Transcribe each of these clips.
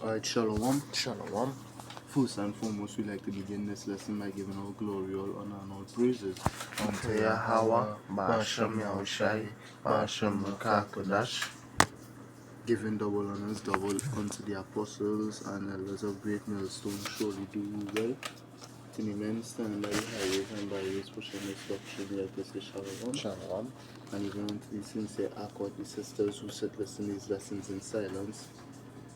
Alright, Shalom. Shalom. First and foremost, we like to begin this lesson by giving all glory, all honor, and all praises Unto YAHAWAH, Ba'ashem Yahushai, Ba'ashem Makakodash. giving double honors, double unto the apostles and elders of great millstone. Surely do you well. To the men standing by the highways and byways pushing this doctrine, we like to say Shalom. Shalom. And even unto the sincere Akot, sisters who sit listening to these lessons in silence,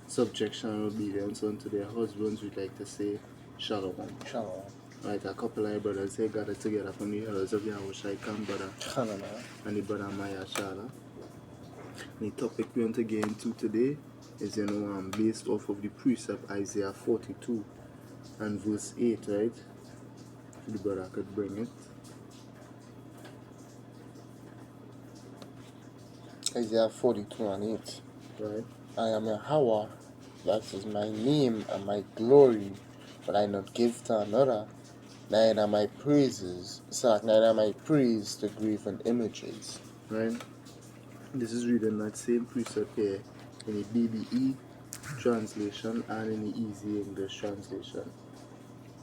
subjection and obedience unto their husbands, we'd like to say Shalom. Shalom. Right, a couple of brothers here gathered together from the elders of Yahushai, Khan brother and the brother Maya Shala. The topic we want to get into today is, based off of the precept Isaiah 42 and verse 8, right? If the brother could bring it. Isaiah 42 and 8. Right. I am YAHAWAH, that is my name and my glory, but I not give to another, neither my praise to graven images. Right. This is reading that same precept here in the BBE translation and in the Easy English translation.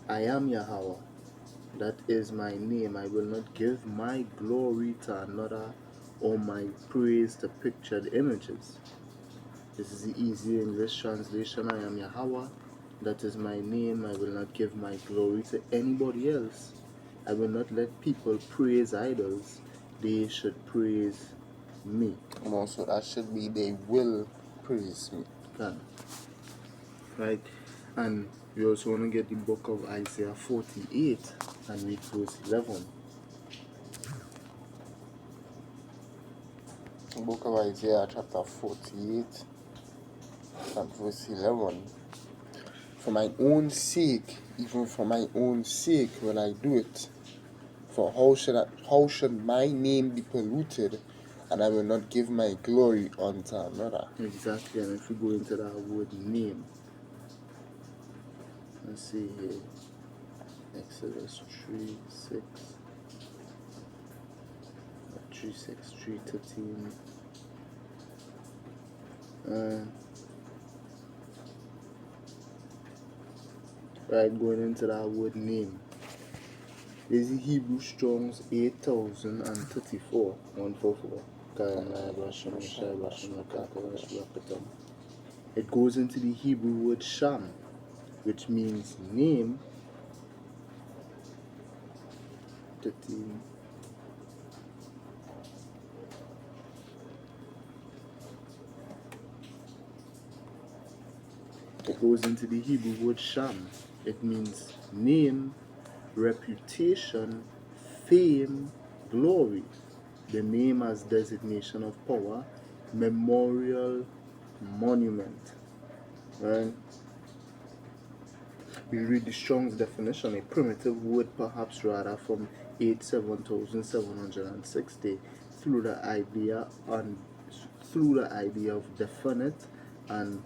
I am YAHAWAH, that is my name. I will not give my glory to another or my praise to pictured images. This is the Easy English translation. I am YAHAWAH, that is my name. I will not give my glory to anybody else. I will not let people praise idols. They should praise me. And also that should be they will praise me. Right. And we also want to get the book of Isaiah 48 and read verse 11. The book of Isaiah chapter 48 and verse 11. For my own sake, even for my own sake will I do it. For how should my name be polluted, and I will not give my glory unto another. Exactly. And if we go into that word name, let's see here. Exodus 3:6. 3:13. Right, going into that word name. This is Hebrew Strong's 8034. 144. It goes into the Hebrew word sham, which means name. 13. It goes into the Hebrew word sham. It means name, reputation, fame, glory. The name as designation of power, memorial, monument. Right? We read the Strong's definition, a primitive word perhaps rather from 87,760, through the idea of definite and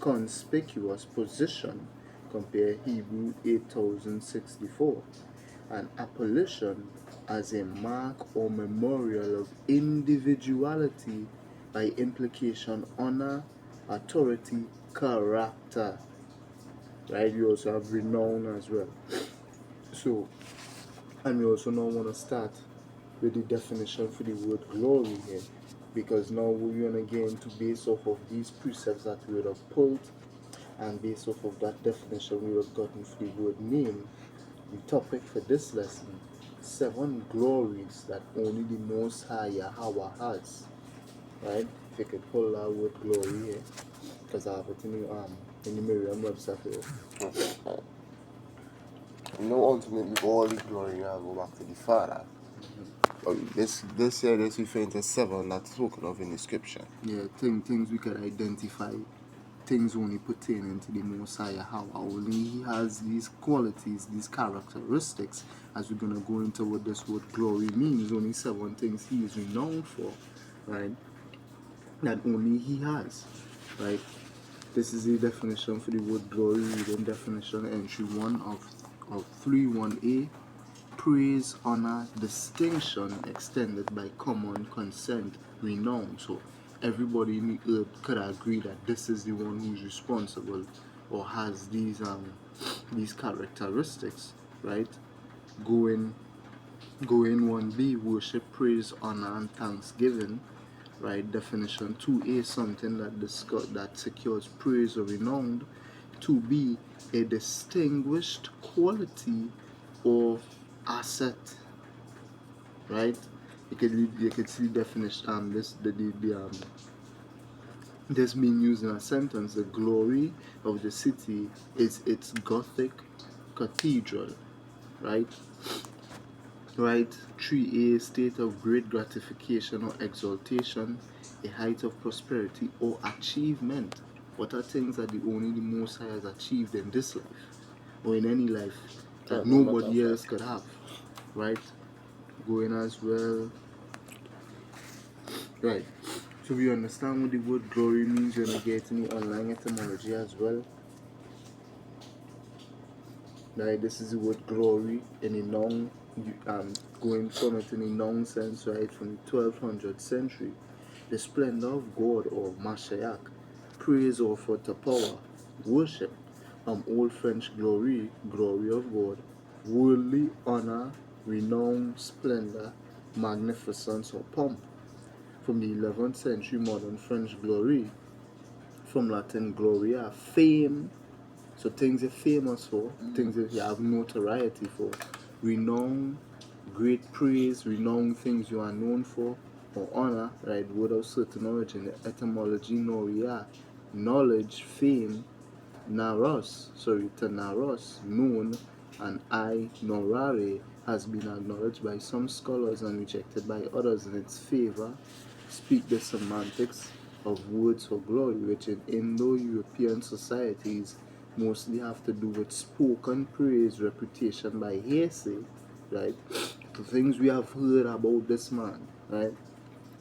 conspicuous position. Compare Hebrew 8064. An appellation as a mark or memorial of individuality, by implication honor, authority, character. Right? We also have renown as well. So, and we also now want to start with the definition for the word glory here, because now we're going to get into, based off of these precepts that we would have pulled, and based off of that definition we would have gotten for the word name, the topic for this lesson: 7 glories that only the Most High Yahawah has. Right? If you could pull that word glory here, because I have it in the Merriam-Webster here. You know, ultimately all the glory now go back to the Father. This here is referring to 7 that's spoken of in the scripture. Yeah, things we could identify, things only pertaining to the Most High Yahawah. Only He has these qualities, these characteristics. As we're going to go into what this word glory means, only 7 things He is renowned for, right? That only He has, right? This is the definition for the word glory, reading definition entry 1 of 3:1a. Praise, honor, distinction extended by common consent, renown. So everybody in the earth could agree that this is the one who's responsible or has these characteristics, right? Going 1B, worship, praise, honor, and thanksgiving, right? Definition 2A, something that secures praise or renown. 2B, a distinguished quality or asset, right? You could see definition this being used in a sentence. The glory of the city is its Gothic cathedral, right? Right, 3A, state of great gratification or exaltation, a height of prosperity or achievement. What are things that only the Most High has achieved in this life or in any life that nobody else could have, right? Going as well, right? So we understand what the word glory means when we get in the online etymology as well. Right, this is the word glory in a noun, going from it in a noun sense, right, from the 1200th century. The splendor of God or Mashiach, praise offered to power, worship, Old French glory, glory of God, worldly honor, renown, splendor, magnificence or pomp. From the 11th century, modern French glory, from Latin gloria, fame. So things you're famous for, things that you have notoriety for, renown, great praise, renown, things you are known for, or honor, right, word of certain origin, the etymology, noria, knowledge, fame, to naros, known, and norare, has been acknowledged by some scholars and rejected by others in its favor, speak the semantics of words for glory, which in Indo-European societies mostly have to do with spoken praise, reputation by hearsay, right? The things we have heard about this man, right?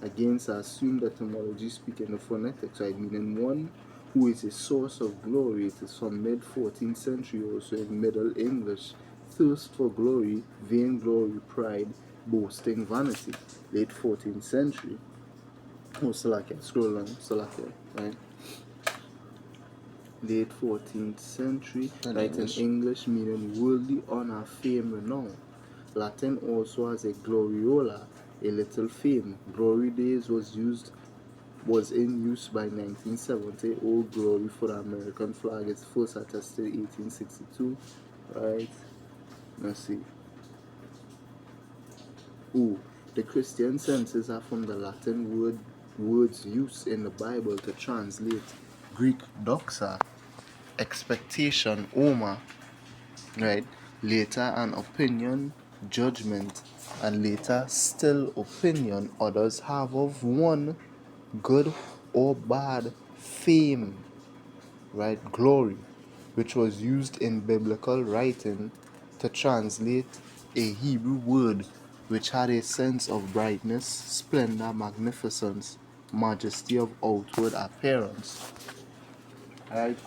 Against assumed etymology speaking the phonetics, right? Meaning one who is a source of glory. It is from mid-14th century also in Middle English. Thirst for glory, vain glory, pride, boasting, vanity. Late 14th century. Oh, Salakia, scroll on, Salakia, right? Late 14th century, right, in English meaning worldly honor, fame, renown. Latin also has a gloriola, a little fame. Glory days was in use by 1970. Old glory for the American flag is first attested in 1862, right? Let's see. The Christian senses are from the Latin words used in the Bible to translate Greek doxa, expectation, oma, right? Later an opinion, judgment, and later still opinion others have of one, good or bad, fame, right? Glory, which was used in biblical writing to translate a Hebrew word which had a sense of brightness, splendor, magnificence, majesty of outward appearance. Right?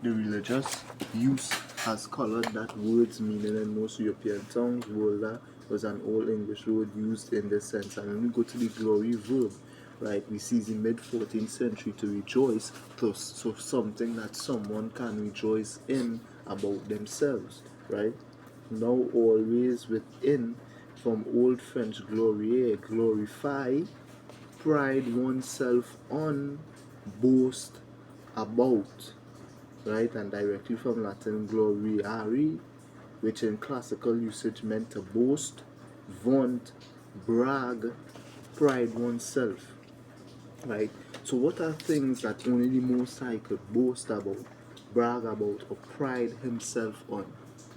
The religious use has colored that word's meaning in most European tongues. Volda was an Old English word used in this sense. And when we go to the glory verb, right, we see in mid-14th century to rejoice, so something that someone can rejoice in about themselves, right? Now always within, from Old French glorier, glorify, pride oneself on, boast about, right? And directly from Latin gloriare, which in classical usage meant to boast, vaunt, brag, pride oneself, right? So what are things that only the Most High could boast about, brag about, or pride himself on?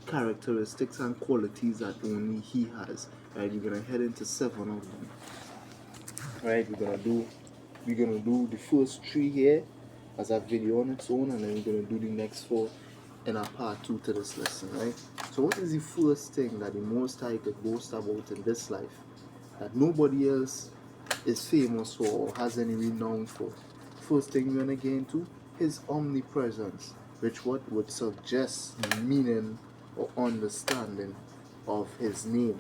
Characteristics and qualities that only he has, right? We're gonna head into 7 of them, right? We're gonna do the first 3 here as a video on its own, and then we're gonna do the next 4 in a part 2 to this lesson, right? So what is the first thing that the Most High could boast about in this life that nobody else is famous for or has any renown for? First thing we're gonna get into his omnipresence, which what would suggest the meaning or understanding of his name,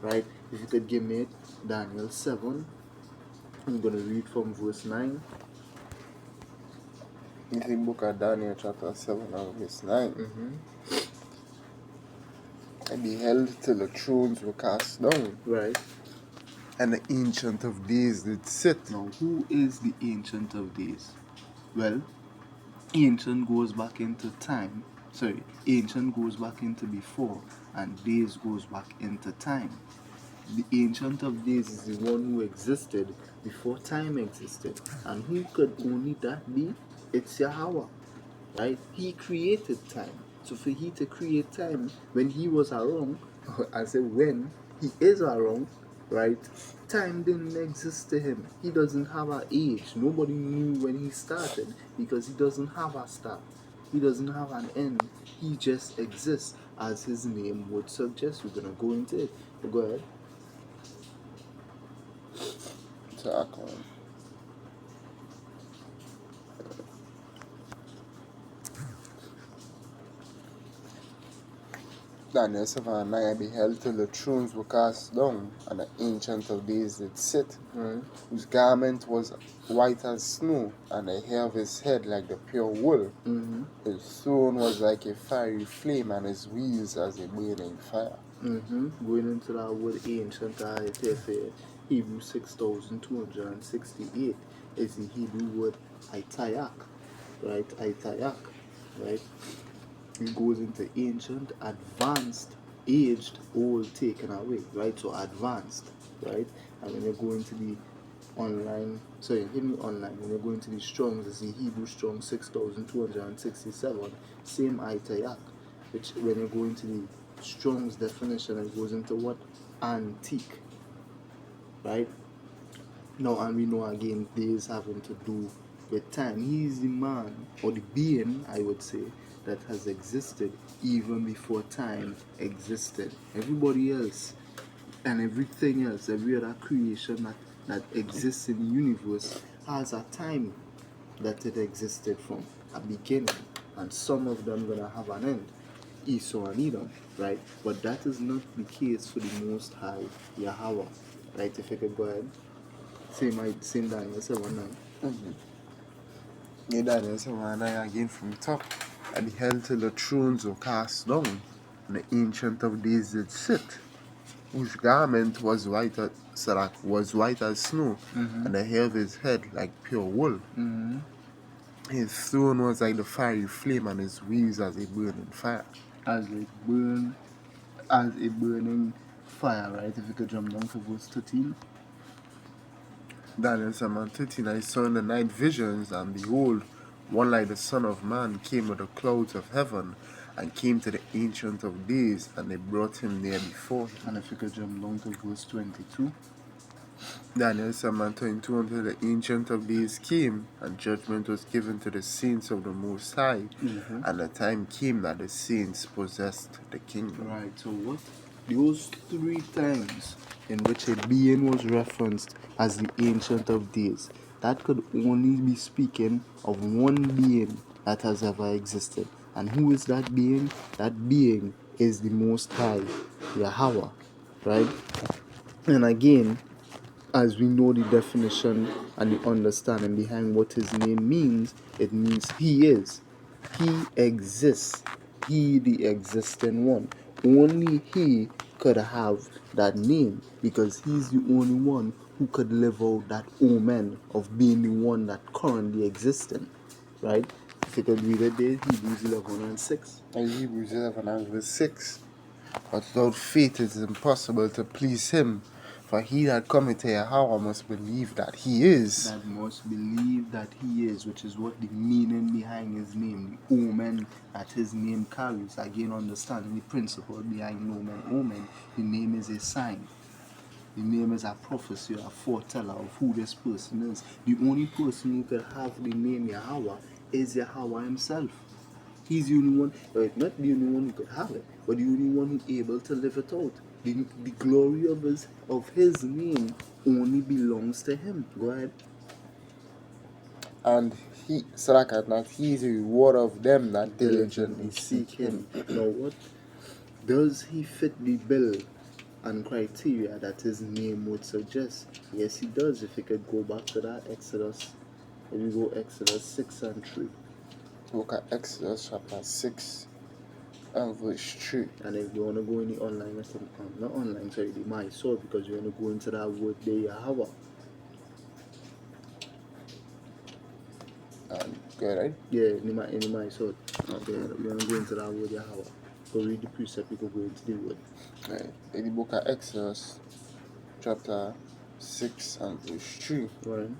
right? If you could give me it, Daniel 7, I'm going to read from verse 9. It's the book of Daniel, chapter 7, and verse 9. I beheld till the thrones were cast down, Right. and the Ancient of Days did sit. Now, who is the Ancient of Days? Well, ancient goes back into time. Sorry, ancient goes back into before, and days goes back into time. The Ancient of Days is the one who existed before time existed. And who could only that be? It's Yahawah. Right? He created time. So for he to create time when he was around, I say when he is around, right? Time didn't exist to him. He doesn't have an age. Nobody knew when he started because he doesn't have a start. He doesn't have an end. He just exists as his name would suggest. We're gonna go into it. But go ahead. Talk on. Daniel 7 and 9, I beheld till the thrones were cast down, and the Ancient of Days did sit, whose garment was white as snow, and the hair of his head like the pure wool. His throne was like a fiery flame, and his wheels as a burning fire. Going into that word ancient, Hebrew 6268 is the Hebrew word Itayak, right? Itayak, right? It goes into ancient, advanced, aged, old, taken away, right? So advanced, right? And when you go into the online, sorry, hit me online. When you go into the Strongs, it's the Hebrew Strong 6267, same Itayak, which when you go into the Strong's definition, it goes into what? Antique, right? Now, and we know again, days having to do with time. He is the man, or the being, I would say, that has existed even before time existed. Everybody else and everything else, every other creation that exists in the universe has a time that it existed from, a beginning, and some of them gonna have an end. Esau and Edom, right? But that is not the case for the Most High Yahawah, right? If you could go ahead. Same Daniel 7:9. Yeah, Daniel 7 and 9 again from top. I beheld till the thrones were cast down, and the Ancient of Days did sit, whose garment was white as, white as snow, and the hair of his head like pure wool. His throne was like the fiery flame, and his wheels as a burning fire. As a burning fire, right? If you could jump down to verse 13. Daniel 7:13, I saw in the night visions, and behold, one like the Son of Man came with the clouds of heaven, and came to the Ancient of Days, and they brought him near before him. And if you could jump down to verse 22. Daniel 7:22, until the Ancient of Days came, and judgment was given to the saints of the Most High, and the time came that the saints possessed the kingdom. Right, so what? Those three times in which a being was referenced as the Ancient of Days, that could only be speaking of one being that has ever existed. And who is that being? That being is the Most High, Yahawah, right? And again, as we know the definition and the understanding behind what his name means, it means he is. He exists. He, the existing one. Only he could have that name because he's the only one who could live out that omen of being the one that currently existing. Right? If you could read it there, Hebrews 11 and 6. And Hebrews 11 and verse 6. But without faith it is impossible to please him. For he that cometh to Yahawah must believe that he is. That must believe that he is, which is what the meaning behind his name, the omen that his name carries. Again, understanding the principle behind omen. The name is a sign. The name is a prophecy, a foreteller of who this person is. The only person who could have the name Yahawah is Yahawah himself. He's the only one, not the only one who could have it, but the only one who's able to live it out. The glory of his name only belongs to him. Go ahead. And he, that he is a reward of them that diligently seek him. Now what? Does he fit the bill and criteria that his name would suggest? Yes, he does. If you could go back to that Exodus, if you go Exodus 6 and 3. Look at Exodus chapter 6 and verse 3. And if you want to go in the online, not online, sorry, the my sword, because you want to go into that word there, YAHAWAH. Good, right? Yeah, in the my sword. Okay, you want to go into that word YAHAWAH. Go read the precept, you can go into the word. Right. In the book of Exodus chapter 6 and verse 3. Right.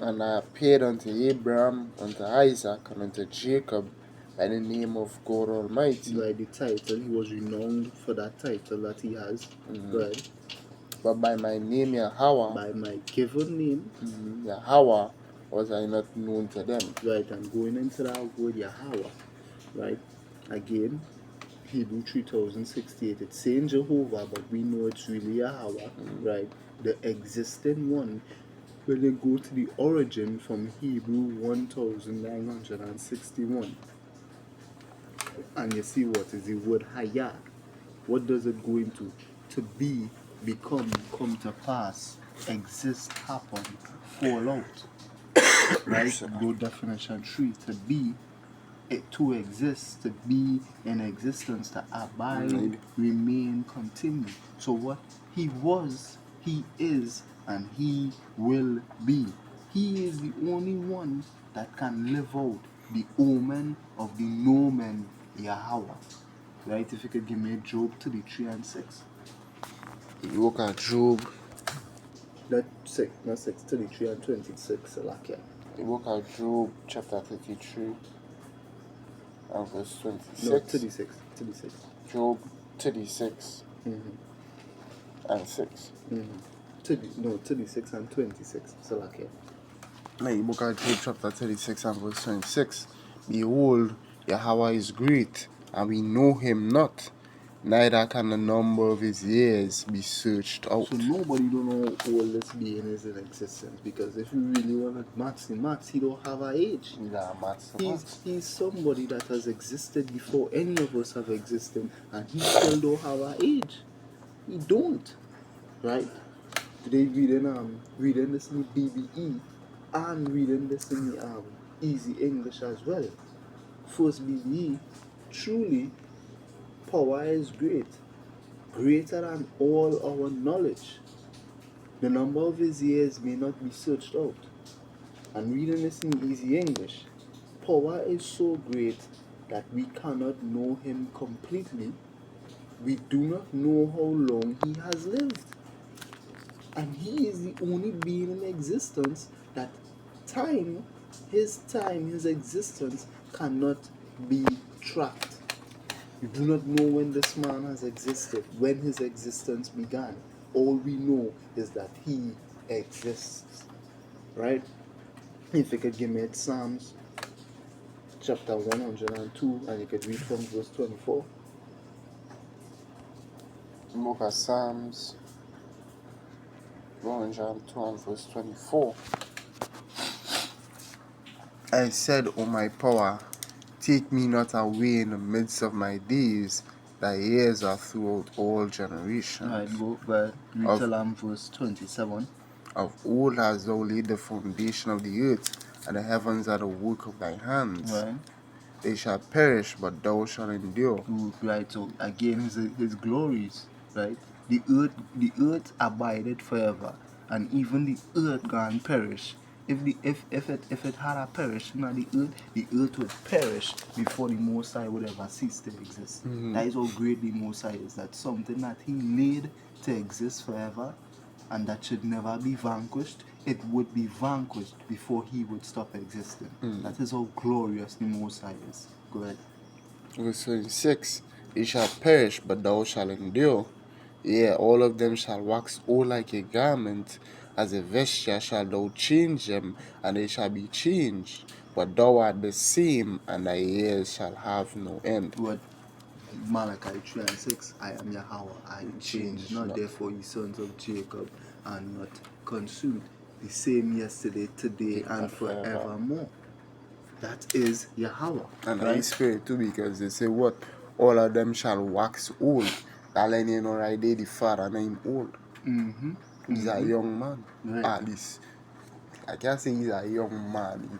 And I appeared unto Abraham, unto Isaac, and unto Jacob by the name of God Almighty. By the title, he was renowned for that title that he has. Right. But by my name YAHAWAH, By my given name, YAHAWAH, was I not known to them. right, I'm going into that word YAHAWAH, right? Again, Hebrew 3068. It's saying Jehovah, but we know it's really YAHAWAH, right? The existing one. When you go to the origin from Hebrew 1961, and you see what is the word Hayah, what does it go into? To be, become, come to pass, exist, happen, fall out. Right? Go definition 3. To be, to exist, to be in existence, to abide, remain, continue. So what? He was, he is, and he will be. He is the only one that can live out the omen of the nomen YAHAWAH. Right? If you could give me Job 33 and 6. You look at Job. Not 6, not 6, 33 and 26. Like, yeah. You look at Job chapter 33 and verse 26. No, 36. 36. Job 36 and 6. 36 and 26. So like, yeah. Now you look at Job chapter 36 and verse 26. Behold, YAHAWAH is great, and we know him not, neither can the number of his years be searched out. So nobody don't know how old this being is in existence, because if you really want to maths, he don't have an age. Yeah, He's somebody that has existed before any of us have existed, and he still don't have an age. He don't. Right? Today reading this in the BBE and reading this in the Easy English as well. First BBE, truly power is great, greater than all our knowledge. The number of his years may not be searched out. And reading this in Easy English, power is so great that we cannot know him completely. We do not know how long he has lived. And he is the only being in existence that his existence cannot be tracked. We do not know when this man has existed, when his existence began. All we know is that he exists. Right? If you could give me Psalms chapter 102, and you could read from verse 24. Look at Psalms 102 and verse 24. I said, O my power, take me not away in the midst of my days. Thy years are throughout all generations. Alright, go but read till verse 27. Of old hast thou laid the foundation of the earth, and the heavens are the work of thy hands. Right. They shall perish, but thou shalt endure. Right, so again his glories, right? The earth abided forever, and even the earth gone perish. If it had a perish, the earth would perish before the Most High would ever cease to exist. That is how great the Most High is. That's something that he made to exist forever, and that should never be vanquished. It would be vanquished before he would stop existing. That is how glorious the Most High is. Go ahead. Verse 26. They shall perish, but thou shalt endure. Yea, all of them shall wax old like a garment. As a vesture shall thou change them, and they shall be changed. But thou art the same, and thy years shall have no end. What Malachi 3 and 6, I am YAHAWAH, I change not, therefore ye sons of Jacob are not consumed. The same yesterday, today, and forevermore. That is YAHAWAH. And right? I spirit too, because they say what? All of them shall wax old. That line you know right there, the father name old. Mm-hmm. He's a young man. Right. At least. I can't say he's a young man.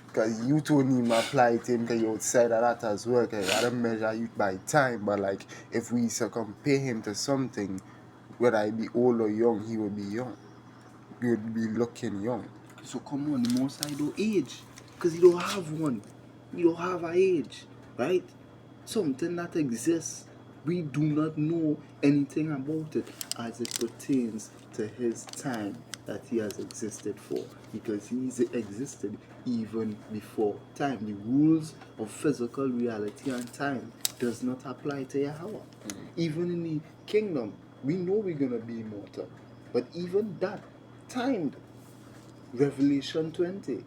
Because you told him apply it him because you outside of that as well. Because you gotta measure youth by time. But like if we compare him to something, whether he be old or young, he would be young. He would be looking young. So come on, the most I don't age. Because you don't have one. You don't have an age. Right? Something that exists. We do not know anything about it as it pertains to his time that he has existed for. Because he's existed even before time. The rules of physical reality and time does not apply to Yahawah. Even in the kingdom, we know we're going to be immortal. But even that, timed. Revelation 20.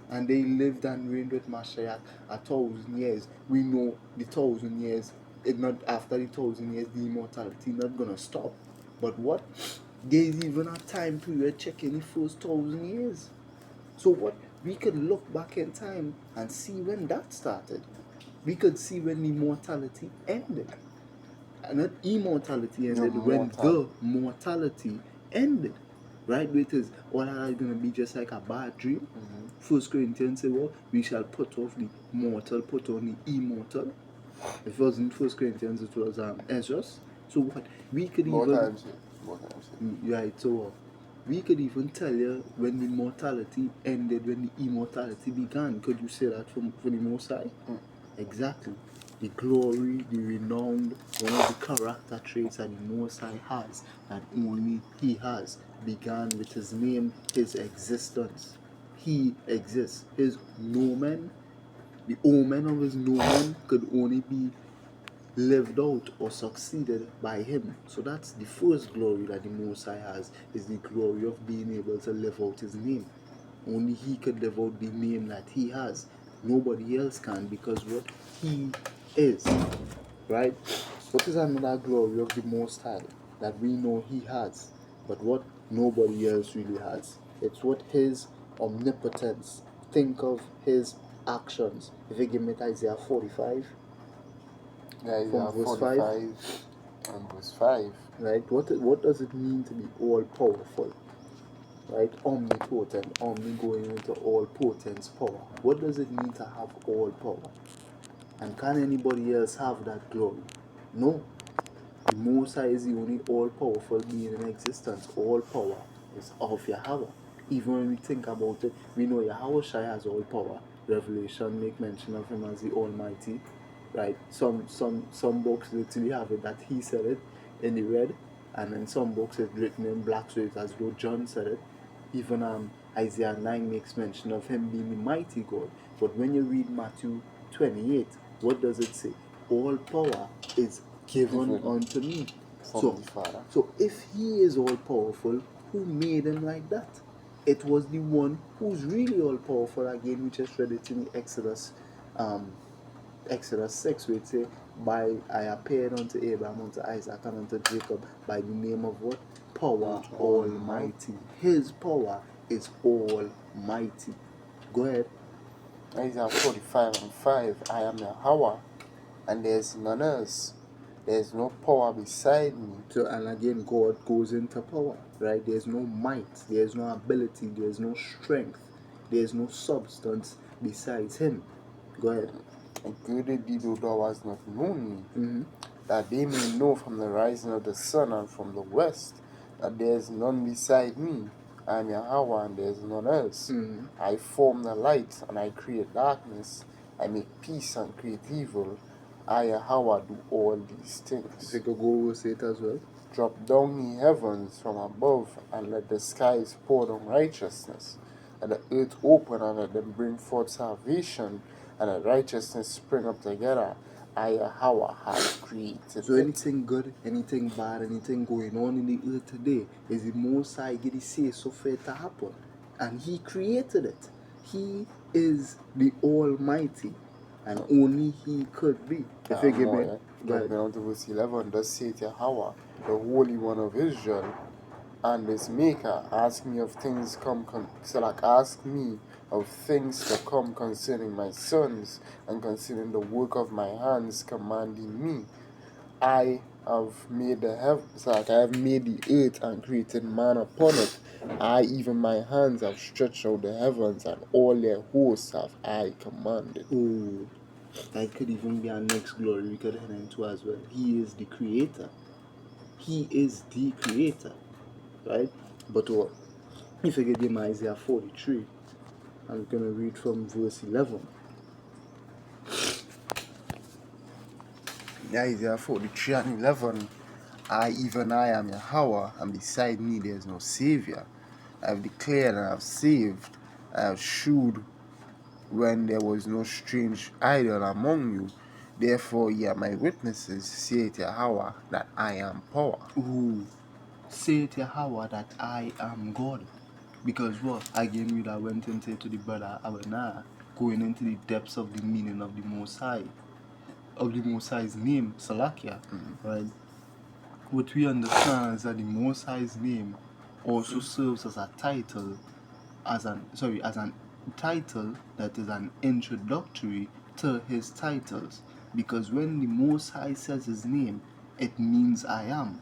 And they lived and reigned with Mashiach 1,000 years. We know the 1,000 years, it not after the 1,000 years, the immortality not gonna stop. But what? There's even a time period checking the first 1,000 years. So what? We could look back in time and see when that started. We could see when immortality ended. And not immortality ended, when the mortality ended. Right? Because all that is going to be just like a bad dream. First Corinthians say, well, we shall put off the mortal, put on the immortal. If it wasn't First Corinthians, it was Ezra. So what? We could More even... times. Right, so we could even tell you when the mortality ended, when the immortality began. Could you say that for the Most High? Exactly. The glory, the renowned, one of the character traits that the Most High has, that only He has, began with His name, His existence. He exists. His nomen, the omen of His nomen could only be lived out or succeeded by Him. So that's the first glory that the Most High has, is the glory of being able to live out His name. Only He could live out the name that He has. Nobody else can, because what? He is. Right? What is another glory of the Most High that we know He has, but what nobody else really has? It's what? His omnipotence. Think of His actions. If you give me Isaiah 45, from verse 5. 45 and verse 5. Right? What does it mean to be all powerful? Right? Omnipotent, omni going into all potence power. What does it mean to have all power? And can anybody else have that glory? No. The Most High is the only all-powerful being in existence. All power is of Yahawah. Even when we think about it, we know Yahawah Shai has all power. Revelation make mention of Him as the Almighty. Right? Some books literally have it that He said it in the red, and in some books it's written in black, so it's as though John said it. Even Isaiah 9 makes mention of Him being the mighty God. But when you read Matthew 28, what does it say? All power is given unto me. From the Father. So if He is all powerful, who made Him like that? It was the one who's really all powerful. Again, we just read it in Exodus 6, where it say, I appeared unto Abraham, unto Isaac, and unto Jacob by the name of what? Power Almighty. His power is almighty. Go ahead. Isaiah 45 and 5. I am YAHAWAH, and there is none else. There is no power beside me. So, and again, God goes into power, right? There's no might, there's no ability, there's no strength, there's no substance besides Him. Go ahead. And greater did thou hast not known me, that they may know from the rising of the sun and from the west, that there is none beside me. I am YAHAWAH, and there is none else. I form the light, and I create darkness. I make peace and create evil. I, YAHAWAH, do all these things. If you could go over it as well. Drop down the heavens from above, and let the skies pour down righteousness. Let the earth open, and let them bring forth salvation, and let righteousness spring up together. I, YAHAWAH, have created So it. anything good, anything bad, anything going on in the earth today is the Most High get His say so for it to happen. And He created it. He is the Almighty. And only He could be. If you give me... Drop down to verse 11. Thus saith YAHAWAH, the Holy One of Israel, and His Maker, ask me of things ask me of things to come concerning my sons, and concerning the work of my hands, commanding me. I have made the heavens, like I have made the earth and created man upon it. I, even my hands, have stretched out the heavens, and all their hosts have I commanded. Oh, that could even be our next glory we could head into as well. He is the creator. He is the creator, right? But what? If you get him Isaiah 43, I'm going to read from verse 11. Isaiah 43 and 11. Even I am Yahawah, and beside me there is no Savior. I have declared and I have saved. I have shewed when there was no strange idol among you. Therefore ye are my witnesses, saith Yahawah, that I am power. Ooh, saith Yahawah that I am God. Because what? Again, we that went into to the brother Abana, going into the depths of the meaning of the Most High, of the Most High's name, Salakia, right? What we understand is that the Most High's name also serves as a title, as an title that is an introductory to his titles. Because when the Most High says his name, it means I am.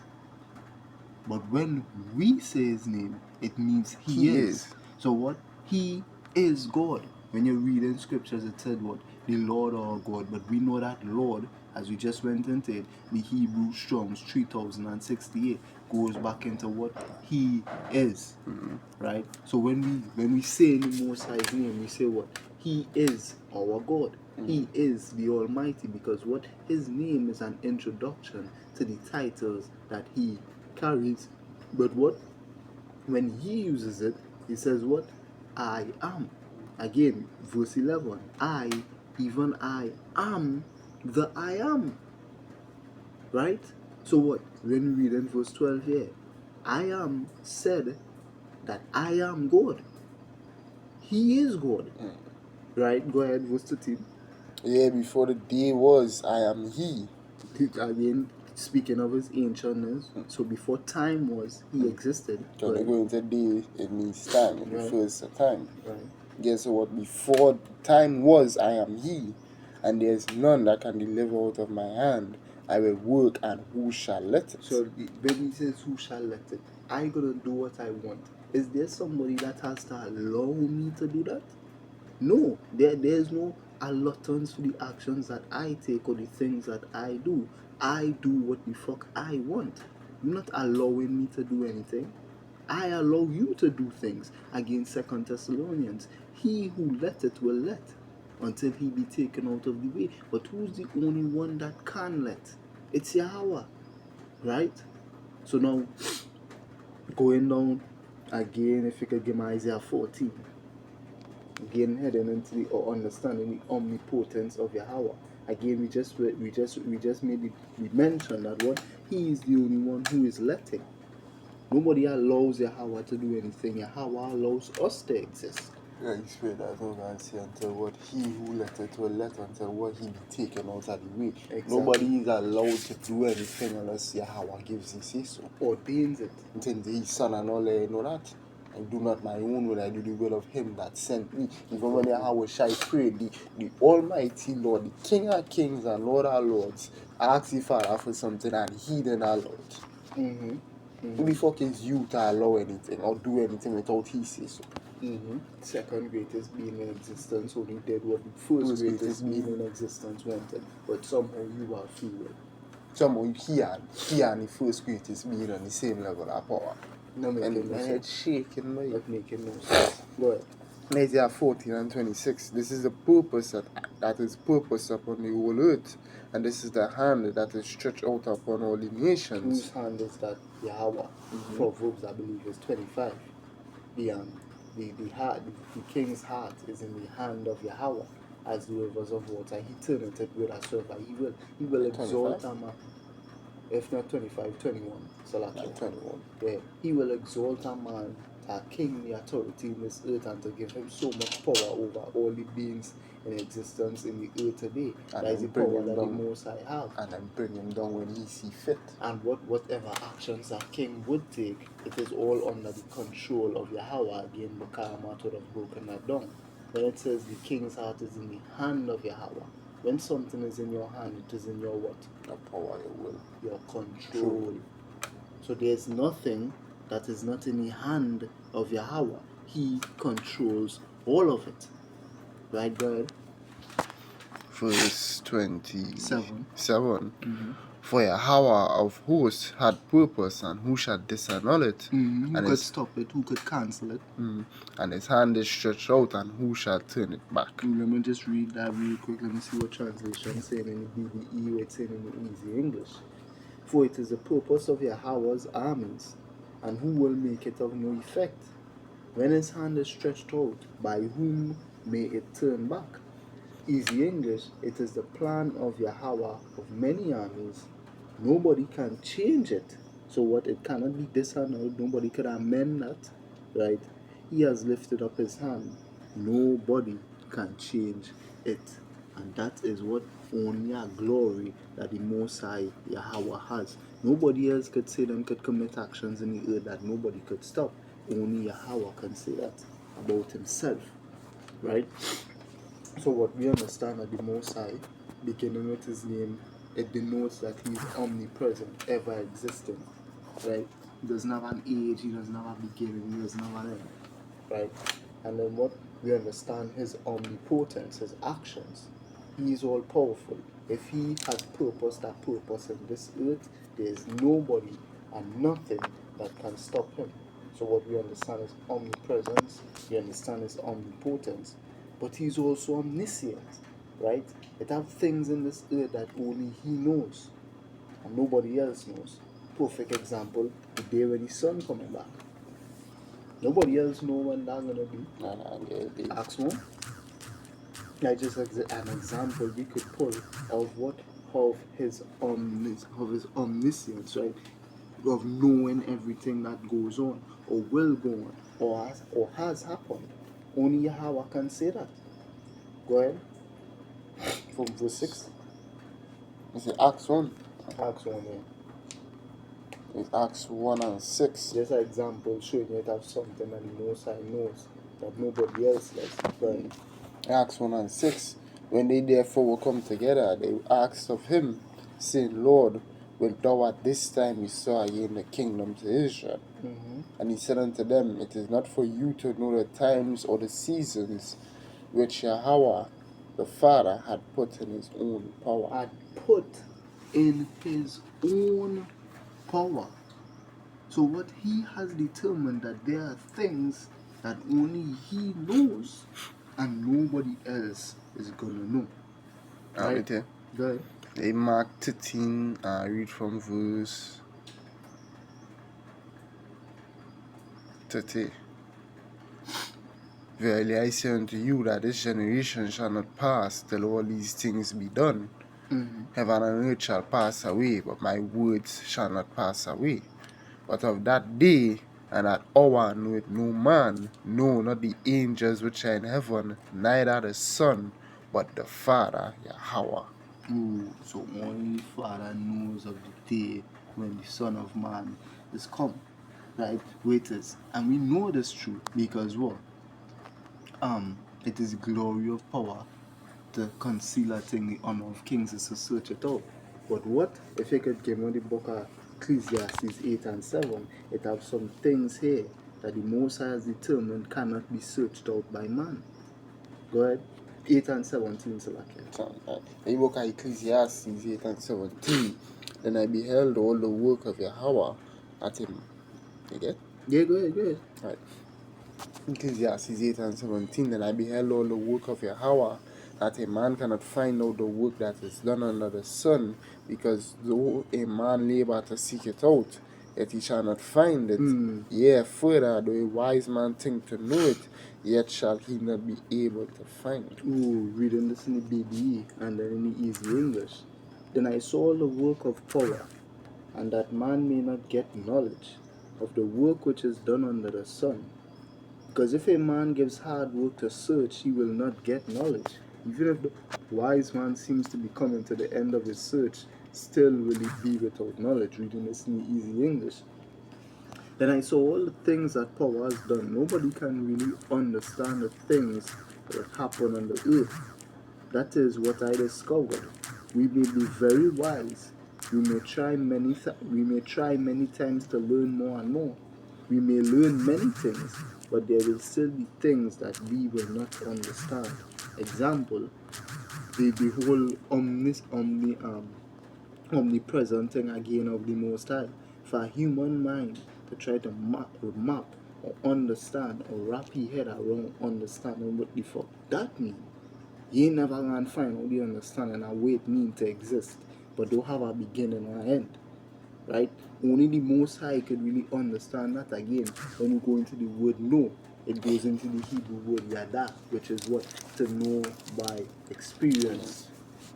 But when we say his name, it means he is. So what? He is God. When you read in scriptures, it said what? The Lord our God. But we know that Lord, as we just went into it, the Hebrew Strong's 3068 goes back into what he is. Right? So when we say in the Most High's name, we say what? He is our God. He is the Almighty, because what? His name is an introduction to the titles that he carries. But what? When he uses it, he says what? I am. Again, verse 11. Even I am the I am. Right? So what? When we read in verse 12 here, I am said that I am God. He is God. Right? Go ahead, verse 13. Yeah, before the day was, I am he. Again, speaking of his ancientness, so before time was, he existed. So they go into day, it means time, it refers to time. Right. Guess what? Before time was, I am he, and there's none that can deliver out of my hand. I will work, and who shall let it? So when he says, who shall let it? I gonna do what I want. Is there somebody that has to allow me to do that? No, there's no allotments for the actions that I take or the things that I do. I do what the fuck I want. You're not allowing me to do anything. I allow you to do things. Again, 2 Thessalonians. He who letteth will let until he be taken out of the way. But who's the only one that can let? It's Yahawah. Right? So now, going down again, if you could give me Isaiah 14. Again, heading into the or understanding the omnipotence of Yahawah. Again, we mentioned that what he is the only one who is letting. Nobody allows Yahawah to do anything. Yahawah allows us to exist. Yeah, you swear that no man say until what he who let it will let until what he be taken out of the way. Exactly. Nobody is allowed to do anything unless Yahawah gives his say so. Ordains it. Until his son and all they know that. I do not my own will, I do the will of him that sent me. Even when Yahawah shall pray, the Almighty Lord, the King of Kings and Lord of Lords, ask the Father for something and he then allowed. Who the fuck is you to allow anything or do anything without he say so? Second greatest being in existence only did what the first greatest being in existence wanted. But somehow you are free will. Somehow he and the first greatest being on the same level of power. No making no sense. It's shaking, man. Not making no sense. Go ahead. Isaiah 14 and 26. This is the purpose that is purpose upon the whole earth, and this is the hand that is stretched out upon all the nations. Whose hand is that? Yahawah. Proverbs, I believe, is 25. The king's heart is in the hand of Yahawah, as the rivers of water. He turneth it whithersoever he will exalt a man. If not 25, 21. Salakia. 21. Yeah, he will exalt a man to kingly authority in this earth and to give him so much power over all the beings in existence in the earth today. And that is the power that the Most High have. And then bring him down when he see fit. And whatever actions a king would take, it is all under the control of Yahawah. Again, the Karama would have broken that down. When it says the king's heart is in the hand of Yahawah, When something is in your hand, it is in your what? Your power, your will. Your control. So there's nothing that is not in the hand of Yahawah. He controls all of it. Right, God? Verse 27. Mm-hmm. For Yahawah of hosts had purpose, and who shall disannul it? Who And could stop it? Who could cancel it? And his hand is stretched out, and who shall turn it back? Let me just read that real quick. Let me see what translation is saying in the BDE, what it's saying in the Easy English. For it is the purpose of Yahawah's armies, and who will make it of no effect? When his hand is stretched out, by whom may it turn back? Easy English, it is the plan of Yahawah of many armies. Nobody can change it. So what, it cannot be disannulled. Nobody can amend that, right? He has lifted up his hand. Nobody can change it. And that is what only a glory that the Most High Yahawah has. Nobody else could say them could commit actions in the earth that nobody could stop. Only Yahawah can say that about himself, right? So what we understand at the Most High, beginning with his name, it denotes that he is omnipresent, ever existing, right? He doesn't have an age, he doesn't have a beginning, he doesn't have an end, right? And then what we understand his omnipotence, his actions. He is all powerful. If he has purpose in this earth, there is nobody and nothing that can stop him. So what we understand is omnipresence, we understand his omnipotence, but he's also omniscient, right? It have things in this earth that only he knows and nobody else knows. Perfect example, the day when the sun coming back. Nobody else know when that's gonna be. Ask one. Like just an example we could pull of what of his omniscience, right? Of knowing everything that goes on or will go on or has happened. Only Yahweh can say that. Go ahead. From verse 6. Is it Acts 1? Acts 1, yeah. It's Acts 1 and 6. Just an example showing you that something that the Most High knows that nobody else does. Right. Acts 1 and 6. When they therefore were come together, they asked of him, saying, Lord, wilt thou at this time restore again the kingdom to Israel? And he said unto them, it is not for you to know the times or the seasons which Yahawah the Father had put in his own power. Had put in his own power. So what he has determined that there are things that only he knows and nobody else is gonna know. Right? Go ahead. In Mark 13, I read from verse 30. Verily I say unto you that this generation shall not pass till all these things be done. Heaven and earth shall pass away, but my words shall not pass away. But of that day and that hour knoweth no man, no, not the angels which are in heaven, neither the Son, but the Father, Yahawah. So only Father knows of the day when the Son of Man is come. Right? Waiters. And we know this truth because what? It is the glory of power to conceal a thing, the honor of kings is to search it out. But what if you could give me the book of Ecclesiastes 8 and 7, it have some things here that the Most High has determined cannot be searched out by man. Go ahead. 8 and 17, Salakia. In the book of Ecclesiastes 8 and 17, then I beheld all the work of Yahawah at him. You get? Yeah, go ahead. Right. Ecclesiastes 8 and 17, then I beheld all the work of Yahawah, that a man cannot find out the work that is done under the sun, because though a man labor to seek it out, yet he shall not find it. Yea, further, though a wise man think to know it, yet shall he not be able to find it. Reading this in the BDE and then in the Easy English. Then I saw the work of power, and that man may not get knowledge of the work which is done under the sun. Because if a man gives hard work to search, he will not get knowledge. Even if the wise man seems to be coming to the end of his search, still will he be without knowledge. Reading this in the Easy English. Then I saw all the things that power has done. Nobody can really understand the things that happen on the earth. That is what I discovered. We may be very wise. We may try many times to learn more and more. We may learn many things, but there will still be things that we will not understand. Example, the whole omnipresent thing again of the Most High. For a human mind to try to map or understand or wrap your head around understanding what the fuck that means. You ain't never gonna find out the understanding and way it mean to exist, but don't have a beginning or an end. Right? Only the Most High could really understand that again when you go into the word know. It goes into the Hebrew word yada, which is what? To know by experience.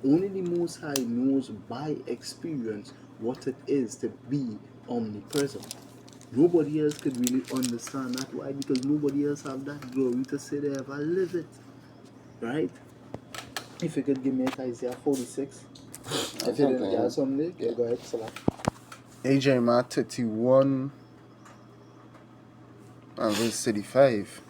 Only the Most High knows by experience what it is to be omnipresent. Nobody else could really understand that. Why? Because nobody else have that glory to say they ever live it. Right? If you could give me Isaiah 46. If you didn't get something, yeah, go ahead, Salah. Jeremiah 31 and verse 35.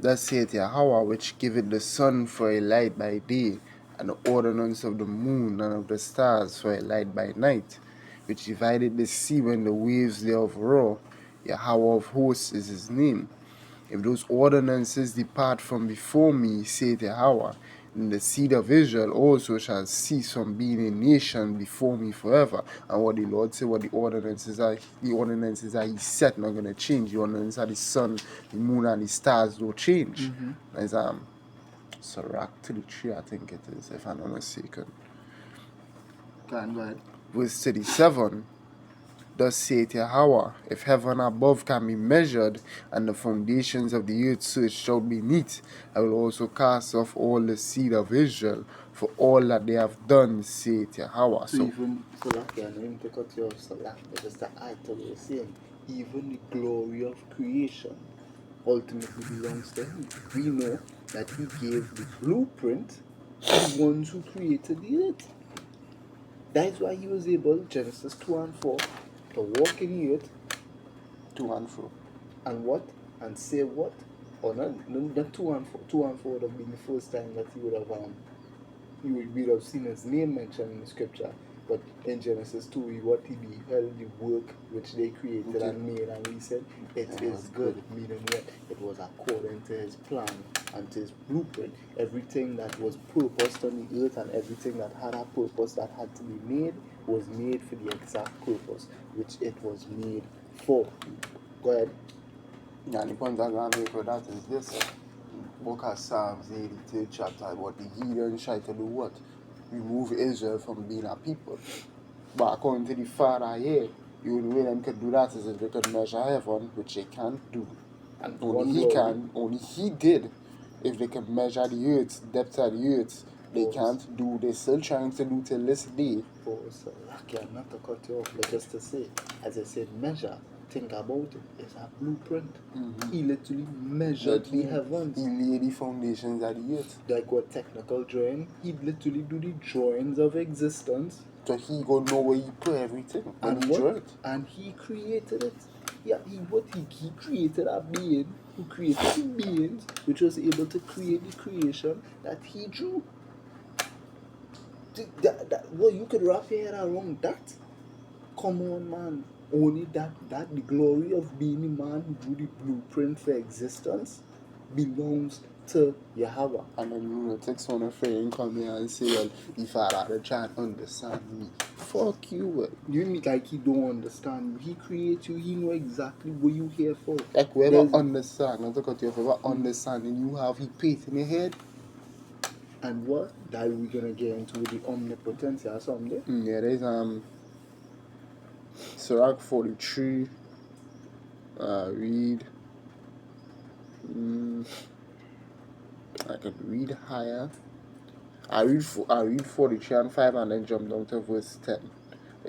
Thus saith Yahawah, which giveth the sun for a light by day, and the ordinance of the moon and of the stars for a light by night, which divided the sea when the waves thereof roar. Yahawah of hosts is his name. If those ordinances depart from before me, saith Yahawah, then the seed of Israel also shall cease from being a nation before me forever. And what the Lord said, what the ordinances are he set not going to change. The ordinances are the sun, the moon, and the stars don't change. As Sirach 33, I think it is, if I'm not mistaken. Go ahead. Verse 37. Thus saith Yahawah, if heaven above can be measured, and the foundations of the earth searched out beneath, I will also cast off all the seed of Israel, for all that they have done, saith Yahawah. So even so that I know him to cut you off, so that just to add to what you're saying, even the glory of creation ultimately belongs to him. We know that he gave the blueprint to the ones who created the earth. That's why he was able, Genesis 2 and 4, to walk in the earth. 2 and 4. And what? And say what? Or not 2 and 4. 2 and 4 would have been the first time that he would have seen his name mentioned in the scripture. But in Genesis 2, he beheld the work which they created and made, and he said, it is good, meaning what? It was according to his plan and to his blueprint. Everything that was purposed on the earth and everything that had a purpose that had to be made was made for the exact purpose which it was made for. Go ahead. Yeah, the point I'm going to make for that is this. Book of Psalms 83 chapter, what the heathen try to do what? Remove Israel from being a people. But according to the Father here, the only way them could do that is if they could measure heaven, which they can't do. And only he did. If they can measure the earth, depth of the earth, they can't do. They're still trying to do till this day. So lucky, I'm not to cut you off, but just to say, as I said, measure. Think about it. It's a blueprint. He literally measured the heavens. He laid the foundations of the earth. Like what technical drawing? He literally do the drawings of existence. So he gonna know where he put everything. And what? And he created it. Yeah, he created a being who created the beings, which was able to create the creation that he drew. Well, you could wrap your head around that. Come on, man. Only that the glory of being the man who drew the blueprint for existence belongs to Yahawah. And then you will take someone and come here and say, well, the Father try to understand me. Fuck you. You mean like he don't understand you? He creates you, he know exactly what you here for. Like whoever understand, not to cut you off, whoever understanding you have, he paid in your head. And what? That we're gonna get into the omnipotence or something? Yeah, there's Sirach 43. Read. I could read higher. I read 43 and 5 and then jump down to verse 10.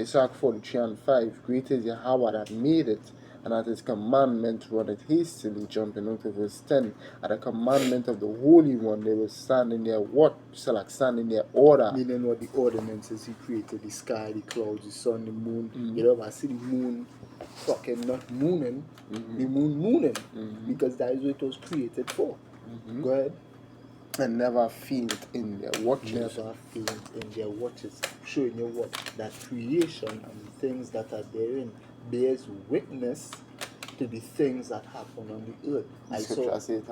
Sirach 43 and 5. Great is Yahawah that made it, and at his commandment run it hastily, jumping out to verse 10. At the commandment of the Holy One, they will stand in their what? So like stand in their order. Meaning what the ordinances he created, the sky, the clouds, the sun, the moon. You know, I see the moon fucking not mooning, the moon mooning, because that is what it was created for. Go ahead. And never faint in their watches. Never faint in their watches, showing you what? That creation and things that are therein bears witness to the things that happen on the earth. The scripture says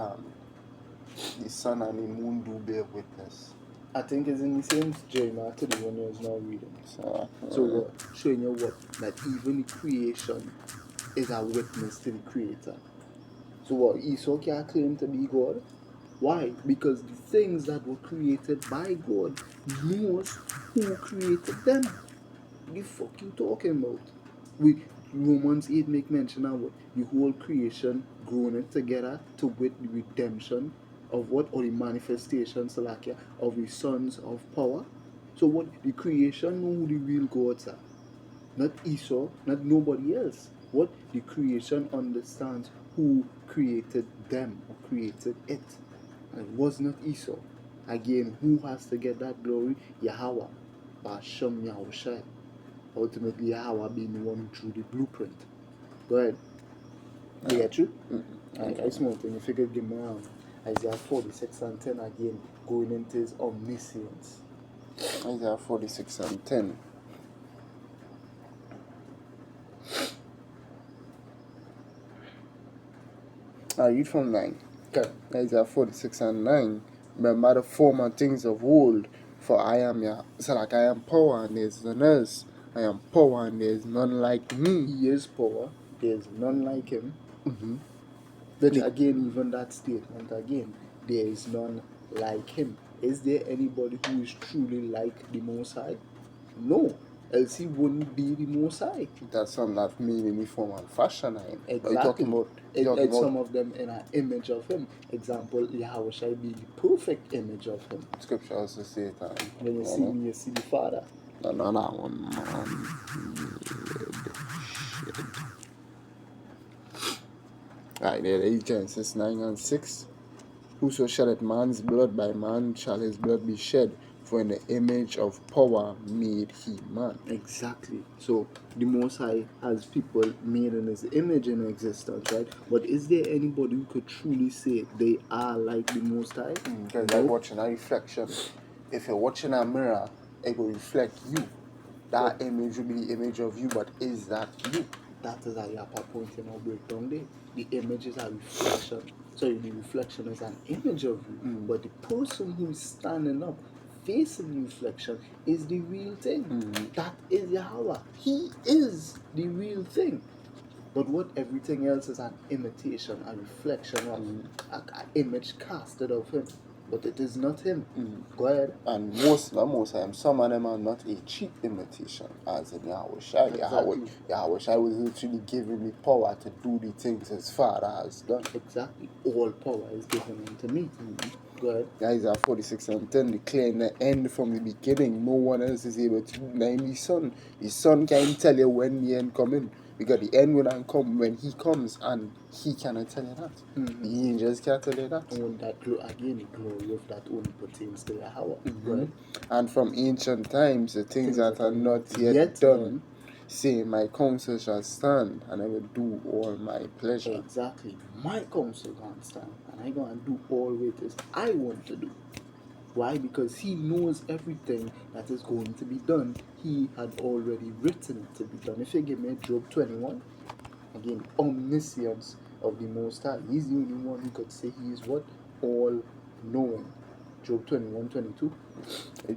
the sun and the moon do bear witness. I think it's in the same Jeremiah to the one you was now reading. So what? Showing you what? That even the creation is a witness to the Creator. So what? Esau can't claim to be God. Why? Because the things that were created by God knows who created them. What the fuck you talking about? Romans 8 make mention of what? The whole creation groaning together to wit the redemption of what? Or the manifestation, Salakia, of the sons of power. So what? The creation know who the real gods are. Not Esau, not nobody else. What? The creation understands who created them or created it. And it was not Esau. Again, who has to get that glory? Yahawah. Basham Yahushai. Ultimately, Yahawah being the one who drew the blueprint. Go ahead. You get you? Alright, I small thing. If you could give me Isaiah 46 and 10 again, going into his omniscience. Isaiah 46 and 10. I read from 9. Okay. Isaiah 46 and 9. Remember the former things of old, for I am I am power and there is none else. I am power and there is none like me. He is power. There is none like him. Mm-hmm. Which again, even that statement again, there is none like him. Is there anybody who is truly like the Most High? No. Else he wouldn't be the Most High. That's some that made in the form and fashion. Exactly. Are you talking about, some of them in an image of him. Example, Yahweh shall be the perfect image of him. Scripture also say that. When you see me, you see the Father. No, that one, man. Right there, Genesis 9 and 6. Whoso sheddeth man's blood, by man shall his blood be shed, for in the image of power made he man. Exactly. So the Most High has people made in his image in existence, right? But is there anybody who could truly say they are like the Most High? Because like watching a reflection. If you're watching a mirror, it will reflect you. That image will be the image of you, but is that you? That is a Yapa point in our breakdown there. The image is a reflection. So the reflection is an image of you. But the person who is standing up, facing the reflection, is the real thing. That is Yahweh. He is the real thing. But what everything else is an imitation, a reflection of an image casted of him. But it is not him. Go ahead. And most times, some of them are not a cheap imitation, as in Yahweh Shai. Exactly. Yahweh Shai was literally giving me power to do the things his Father has done. Exactly. All power is given unto me. Go ahead. Isaiah 46 and 10 declaring the end from the beginning. No one else is able to name the Son. The Son can tell you when the end coming. Because the end will not come when he comes, and he cannot tell you that. The angels can't tell you that. And that again, the glory of that only pertains to Yahweh. Right? And from ancient times, the things that are not yet done, say, my counsel shall stand, and I will do all my pleasure. Exactly. My counsel can't stand, and I'm going to do all it is I want to do. Why? Because he knows everything that is going to be done. He had already written it to be done. If you give me Job 21, again, omniscience of the Most High. He's the only one who could say he is what? All knowing. Job 21:22.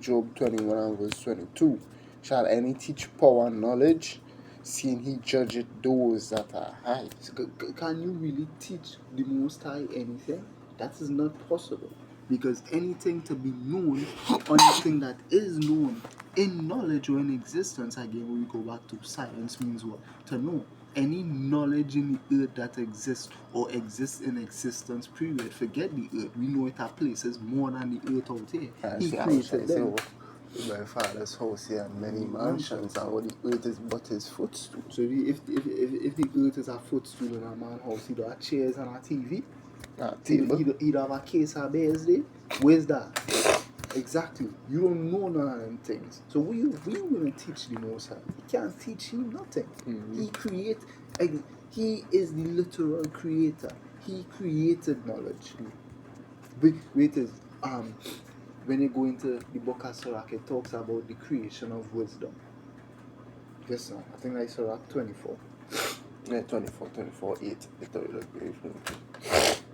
Job 21 and verse 22. Shall any teach power and knowledge, seeing he judgeth those that are high? So, can you really teach the Most High anything? That is not possible. Because anything to be known, anything that is known in knowledge or in existence, again, when we go back to science, means what? To know. Any knowledge in the earth that exists or exists in existence, period, forget the earth. We know it has places more than the earth out here. He created them. My father's house here and many mansions, and what the earth is but his footstool. So if the earth is a footstool in a man's house, he don't have chairs and a TV. He'd have a case of bears there. Where's that? Exactly. You don't know none of them things. So we going to teach the Most High. He can't teach you nothing. He is the literal creator. He created knowledge. Wait, when you go into the book of Sirach, it talks about the creation of wisdom. Yes, no, I think that's Sirach 24. Yeah, 24, 8. Let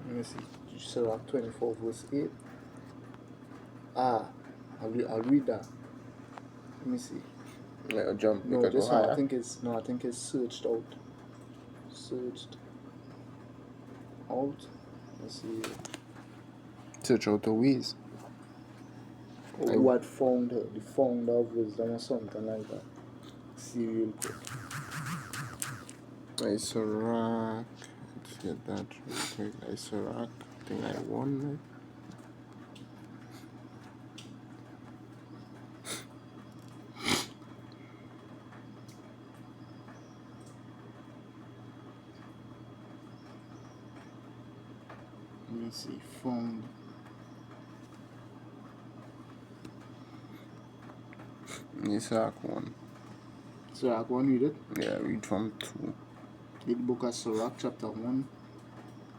me see. Sirach 24, verse 8. I'll read that. Let me see. Yeah, jump. No, Because this go one higher. I think it's searched out. Searched out. Let's see. Search out the ways. Or who had found her, the founder of wisdom or something like that. See real quick. Sirach. Let's get that real quick. Sirach. I think I won, right? Let me see. Found. Sirach 1. Sirach 1, read it. Yeah, read from 2. The book of Sirach, chapter 1,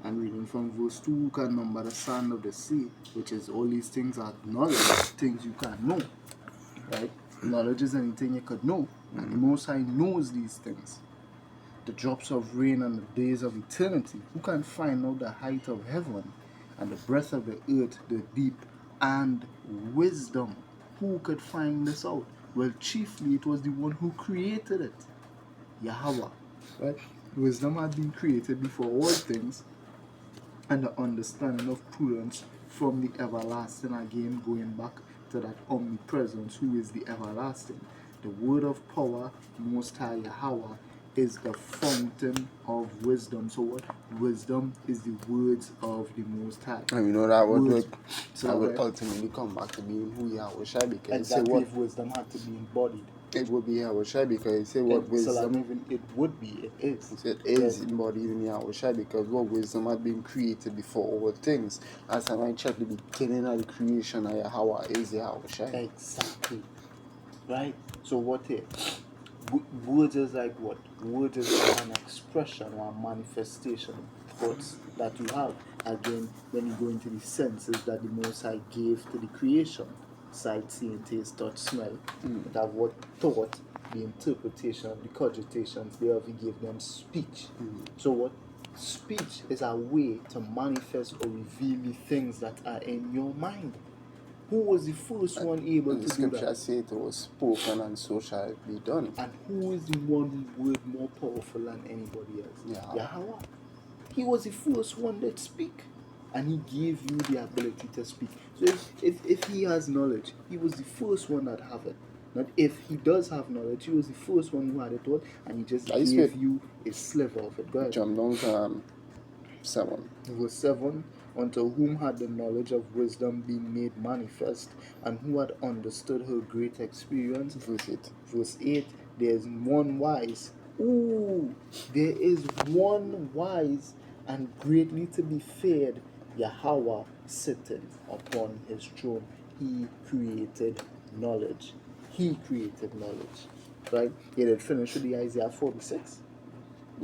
and reading from verse 2, who can number the sand of the sea, which is all these things are knowledge, things you can know. Right? Knowledge is anything you could know. And the Most High knows these things. The drops of rain and the days of eternity. Who can find out the height of heaven and the breadth of the earth, the deep, and wisdom? Who could find this out? Well, chiefly it was the one who created it, YAHAWAH. Right? Wisdom had been created before all things, and the understanding of prudence from the everlasting, again going back to that omnipresence who is the everlasting. The word of power, Most High YAHAWAH, is the fountain of wisdom. So what? Wisdom is the words of the Most High. And we know that Words. that would ultimately come back to being who Yahawashi, because Exactly, if wisdom had to be embodied. it would be Yahawashi, because you say what wisdom. Even it would be, it is. It is embodied in Yahawashi, because what wisdom had been created before all things. As I check, the beginning of the creation of Yahweh is Yahawashi. Exactly. Right? So what here? Words is like what? Words is an expression or a manifestation of thoughts that you have. Again, when you go into the senses that the Most High gave to the creation, sight, seeing, taste, touch, smell, that what thought, the interpretation of the cogitations thereof, He gave them speech. So what? Speech is a way to manifest or reveal the things that are in your mind. Who was the first one able to do The scripture that? says it was spoken and so shall it be done. And who is the one word more powerful than anybody else? YAHAWAH. He was the first one that speak. And He gave you the ability to speak. So if He has knowledge, He was the first one that have it. Not if He does have knowledge, He was the first one who had it all, and He just gave you a sliver of it. Go ahead. Jump down to 7. Verse 7, unto whom had the knowledge of wisdom been made manifest, and who had understood her great experience. Verse 8. Verse 8, there is one wise. There is one wise and greatly to be feared, YAHAWAH sitting upon His throne. He created knowledge. He created knowledge. Right? He did finish with the Isaiah 46.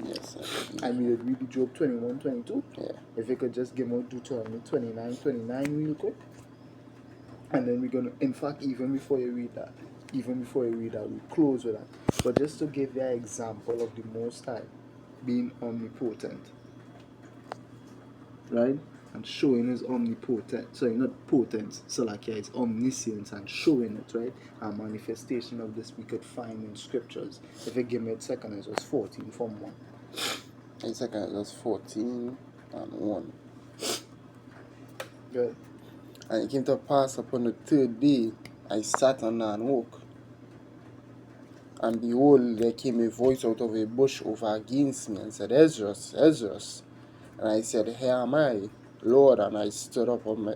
Yes, And we did read the Job 21, 22. Yeah. If you could just give me Deuteronomy 29, 29 real quick. And then we're going to, in fact, even before you read that, we close with that. But just to give you an example of the Most High being omnipotent. Right? And showing His omnipotent. Sorry, not potent. So like it's omniscience and showing it, right? A manifestation of this we could find in scriptures. If you give me a second, it was 14 from 1. In second, it was 14 and 1. Good. And it came to pass upon the third day, I sat and woke. And behold, there came a voice out of a bush over against me, and said, Esdras, Esdras. And I said, Here am I, Lord. And I stood up upon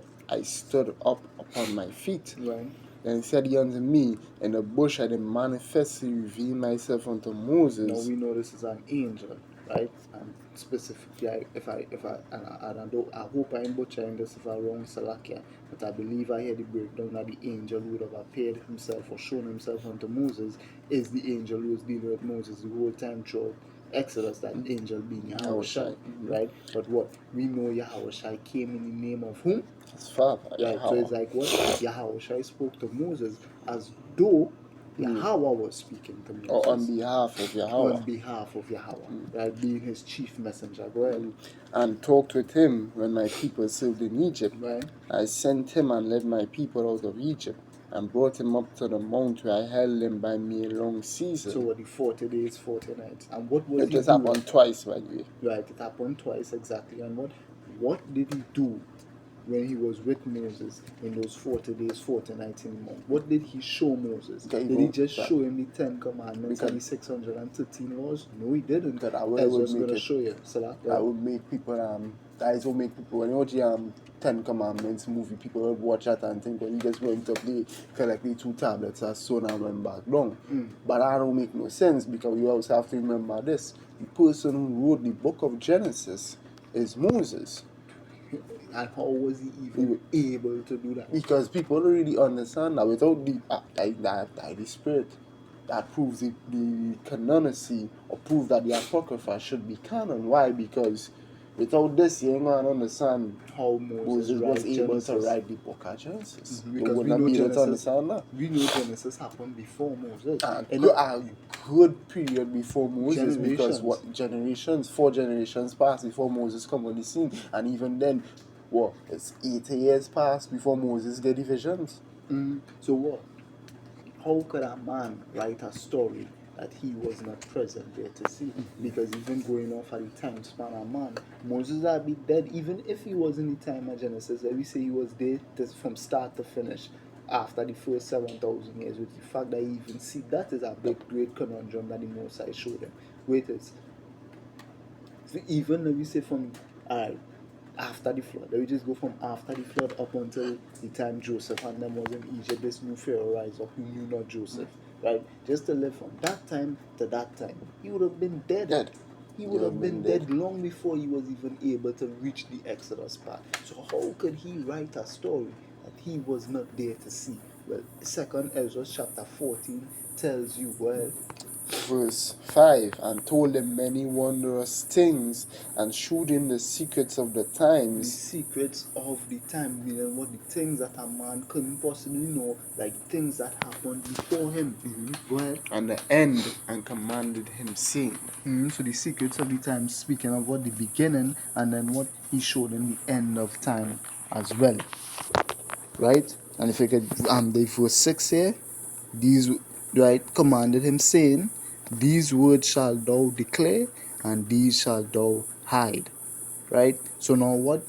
my feet. Right. Then said he unto me, In the bush I did manifestly reveal myself unto Moses. Now we know this is an angel, right? And specifically, I hope I'm butchering this if I'm wrong, Salakia, but I believe I hear the breakdown that the angel who would have appeared himself or shown himself unto Moses is the angel who was dealing with Moses the whole time through Exodus, that angel being Yahawah, Mhm. right? But what? We know Yahawah came in the name of whom? His father, Right, so it's Yahawah. like what? Yahawah spoke to Moses as though Yahawah was speaking to Or on Moses behalf of on Yahawah. behalf of Yahawah, right? Being his chief messenger. Go ahead. And talked with him when my people served in Egypt. Right? I sent him and led my people out of Egypt and brought him up to the mount where I held him by me a long season. So what the 40 days, 40 nights. And what was It he just doing? happened twice, by the way. Right, it happened twice exactly. And what did he do when he was with Moses in those 40 days, 40 nights in the month? What did he show Moses? Okay, Did he go just back. show him the 10 commandments and the Because- 613 laws? No, he didn't. Because that would Ezra's make going to it- show you. So That would make people guys will make people when you watch the Ten Commandments movie, people would watch that and think, well, he just went up there, collect the 2 tablets as son and went back down. But that don't make no sense, because you always have to remember this. The person who wrote the book of Genesis is Moses. And how was he even able to do that? Because people don't really understand that without the spirit that proves the canonicity, or prove that the Apocrypha should be canon. Why? Because without this, you ain't gonna understand How Moses was able to write the book of Genesis. You Because we wouldn't know be able to Genesis, understand that. we know Genesis happened before Moses. A good period before Moses, because Generations. 4 generations passed before Moses come on the scene, and even then, it's 80 years passed before Moses get the visions. So what? How could a man write a story that he was not present there to see? Because even going off at the time span of man, Moses would be dead even if he was in the time of Genesis. Let me say he was there from start to finish after the first 7,000 years, with the fact that he even see that is a big great conundrum that the Most High showed him. Wait, it's so even let me say from after the flood, let me just go from after the flood up until the time Joseph and them was in Egypt, this new Pharaoh rise up who knew not Joseph, right? Just to live from that time to that time, he would have been dead. He would have been dead long before he was even able to reach the Exodus part. So how could he write a story that he was not there to see? Well, 2 Ezra chapter 14 tells you, well, Verse 5, and told him many wondrous things, and shewed him the secrets of the the times. secrets of the time, meaning what the things that a man couldn't possibly know, like things that happened before him. Go ahead. And the end, and commanded him, saying. So the secrets of the time, speaking of what the beginning, and then what he showed in the end of time as well, right? And if you could, the verse 6 here, these, right, commanded him, saying, these words shall thou declare, and these shall thou hide, right? So now what?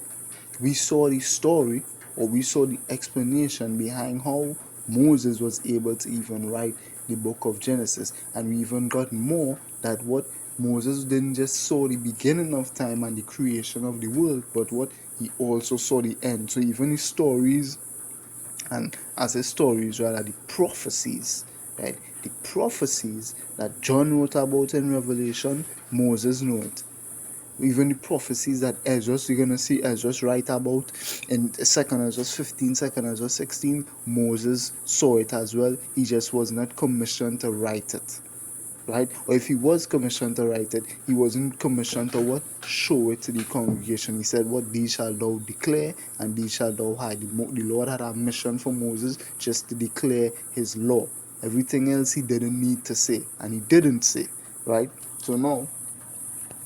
We saw the story, or we saw the explanation behind how Moses was able to even write the book of Genesis, and we even got more that what Moses didn't just saw the beginning of time and the creation of the world, but what he also saw the end. So even the stories, and as his stories, rather the prophecies, right? The prophecies that John wrote about in Revelation, Moses knew it. Even the prophecies that Ezra's, you're gonna see Ezra's write about in 2nd Ezra 15, 2nd Ezra 16, Moses saw it as well. He just was not commissioned to write it, right? Or if he was commissioned to write it, he wasn't commissioned to what? Show it to the congregation. He said, what? These shall thou declare, and these shall thou hide. The Lord had a mission for Moses just to declare his law. Everything else he didn't need to say, and he didn't say, right? So now,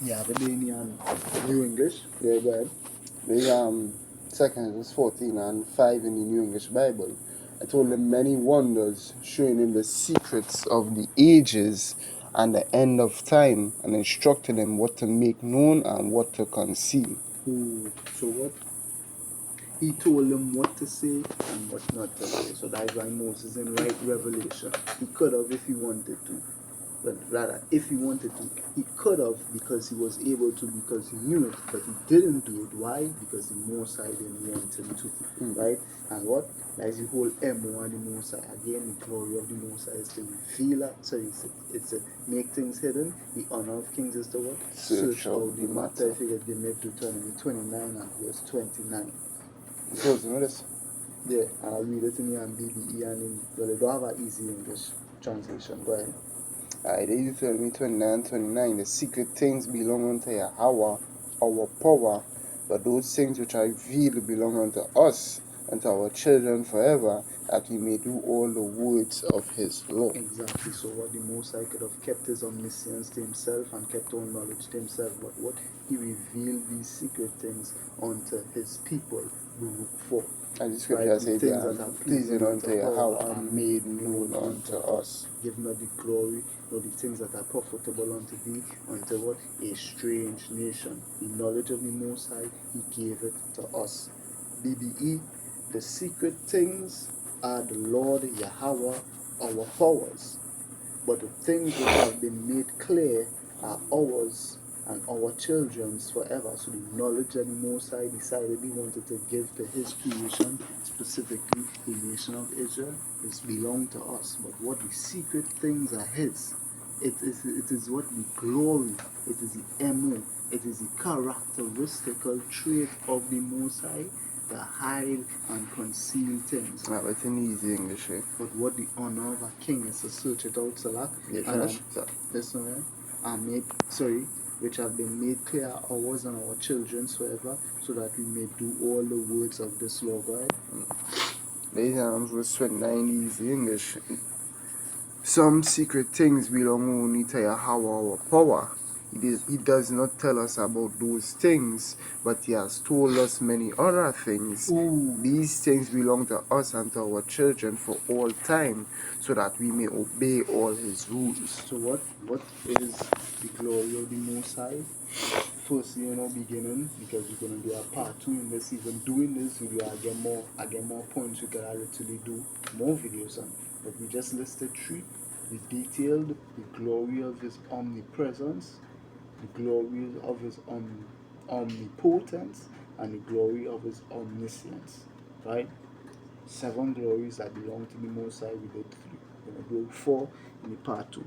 yeah, but in New English. Yeah, go ahead. The 2nd Ezra 14 and 5 in the New English Bible. I told him many wonders, showing him the secrets of the ages and the end of time, and instructed him what to make known and what to conceal. So what? He told them what to say and what not to say. So that's why Moses in right revelation. He could have if he wanted to. But rather, if he wanted to, he could have, because he was able to, because he knew it, but he didn't do it. Why? Because the Most High didn't want him to, right? And what? That's the whole MO and the Most High. Again, the glory of the Most High is to reveal that. So it's to make things hidden. The honor of kings is to what? Search out the matter. If you could give me Deuteronomy 29 and verse 29. So, notice. Yeah, and I'll read it in the BBE and in, well, they don't have an easy English translation. Go ahead. Alright, Deuteronomy 29:29. The secret things belong unto Yahawah, our power, but those things which are revealed belong unto us, unto our children forever, that we may do all the words of his law. Exactly. So what the Most High could have kept his omniscience to himself and kept all knowledge to himself, but what he revealed these secret things unto his people who look for. And the scripture The says, things that are pleasing unto Yahawah are made known unto us. Give not the glory, nor the things that are profitable unto thee, unto what? A strange nation. The knowledge of the Most High, he gave it to us. BBE, the secret things are the Lord Yahawah, our powers. But the things which have been made clear are ours and our children's forever. So the knowledge that the Most High decided he wanted to give to his creation, specifically the nation of Israel, is belong to us. But what the secret things are his. It is what the glory, it is the MO, it is the characteristical trait of the Most High, to hide and conceal things. But in easy English, eh? But what the honor of a king is to search it out, Salak. This one, which have been made clear ours and our children's forever, so that we may do all the words of this law. Go ahead. Ladies and verse 29, easy English. Some secret things belong only to Yahawah, our power. He does not tell us about those things, but he has told us many other things. Ooh. These things belong to us and to our children for all time, so that we may obey all his rules. So what is the glory of the Most High? Firstly, beginning, because we're going to do a part 2 in this. Even doing this video, I get more points. We can literally do more videos on. But we just listed 3. We detailed the glory of his omnipresence, the glory of his omnipotence, and the glory of his omniscience. Right? 7 glories that belong to the Most High. We did 3. We're going to do 4 in the part 2.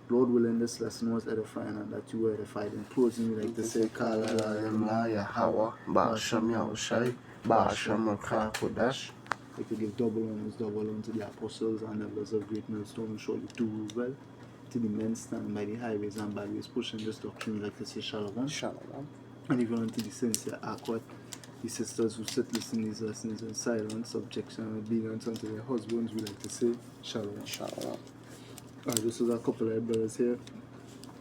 Lord willing, this lesson was edifying and that you were edified. In closing, we like to say, Kala Yahawah, Ba'asham Yahushai, Ba'asham Kodash. Like to give double honors, double unto the apostles and elders of Great Millstone, surely do well. To the men standing by the highways and byways, pushing this doctrine, like to say, Shalom. Shalom. And even unto the sincere awkward, the sisters who sit listening to these lessons in silence, subjection, and obedience unto their husbands, we like to say, Shalom. Shalom. Alright, this was a couple of brothers here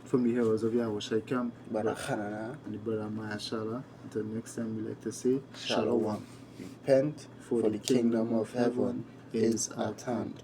from the heroes of YAHAWAH camp, Brother Hanana and the brother Maya Shala. Until next time, we like to say, Shalom. Repent, for the kingdom of heaven is at hand.